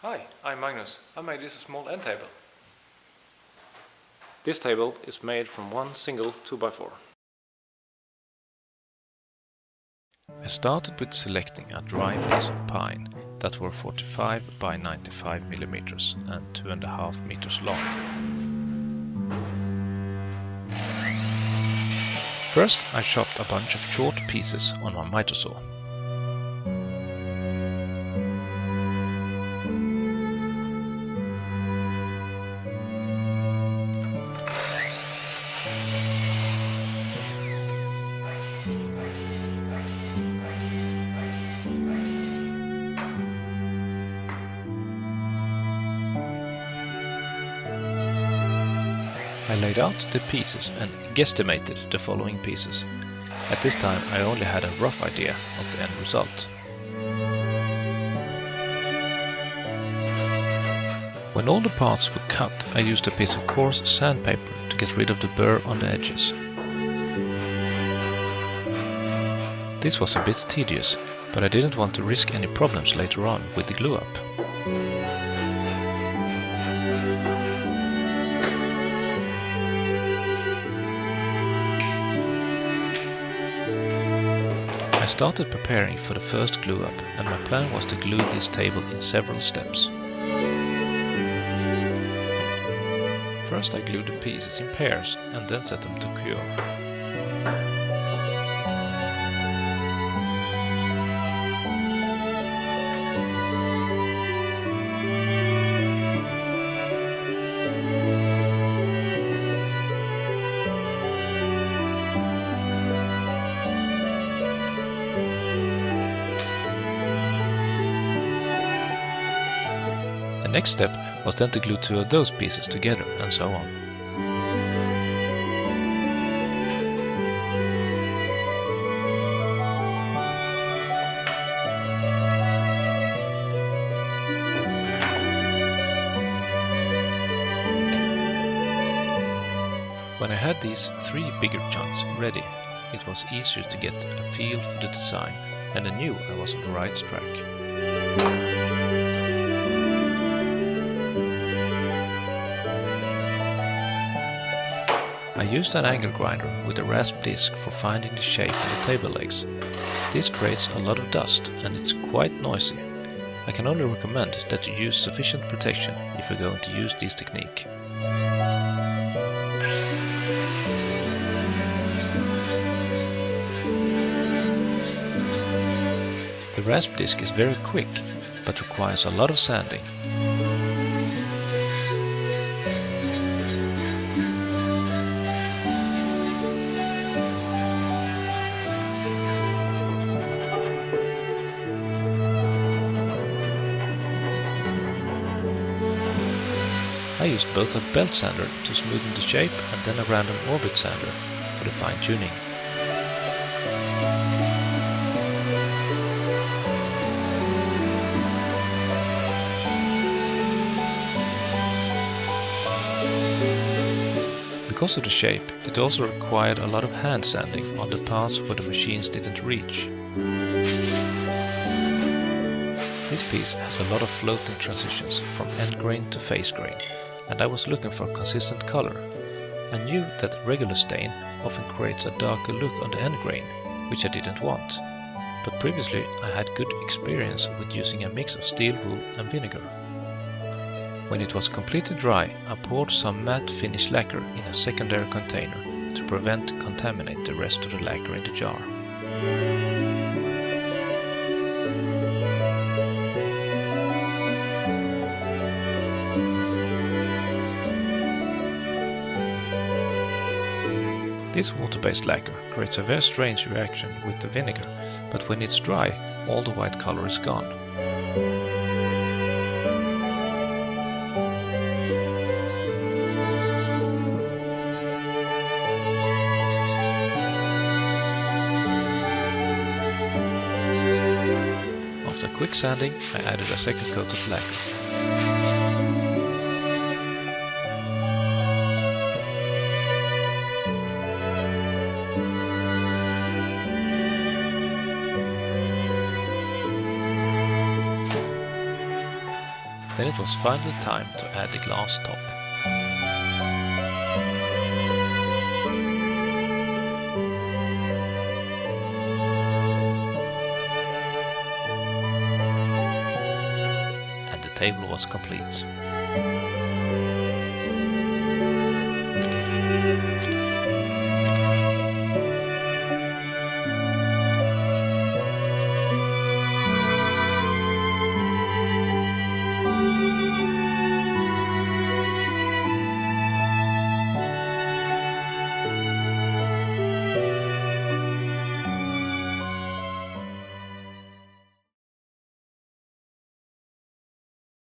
Hi, I'm Magnus. I made this small end table. This table is made from one single 2x4. I started with selecting a dry piece of pine that were 45 by 95 millimeters and 2.5 meters long. First I chopped a bunch of short pieces on my miter saw. I laid out the pieces and guesstimated the following pieces. At this time I only had a rough idea of the end result. When all the parts were cut, I used a piece of coarse sandpaper to get rid of the burr on the edges. This was a bit tedious, but I didn't want to risk any problems later on with the glue up. I started preparing for the first glue up, and my plan was to glue this table in several steps. First I glued the pieces in pairs and then set them to cure. The next step was then to glue two of those pieces together, and so on. When I had these three bigger chunks ready, it was easier to get a feel for the design, and I knew I was on the right track. I used an angle grinder with a rasp disc for finding the shape of the table legs. This creates a lot of dust and it's quite noisy. I can only recommend that you use sufficient protection if you're going to use this technique. The rasp disc is very quick, but requires a lot of sanding. I used both a belt sander to smoothen the shape and then a random orbit sander for the fine tuning. Because of the shape, it also required a lot of hand sanding on the parts where the machines didn't reach. This piece has a lot of floating transitions from end grain to face grain, and I was looking for a consistent color. I knew that regular stain often creates a darker look on the end grain, which I didn't want. But previously I had good experience with using a mix of steel wool and vinegar. When it was completely dry, I poured some matte finish lacquer in a secondary container to prevent contaminate the rest of the lacquer in the jar. This water-based lacquer creates a very strange reaction with the vinegar, but when it's dry, all the white color is gone. After quick sanding, I added a second coat of lacquer. Then it was finally time to add the glass top. And the table was complete.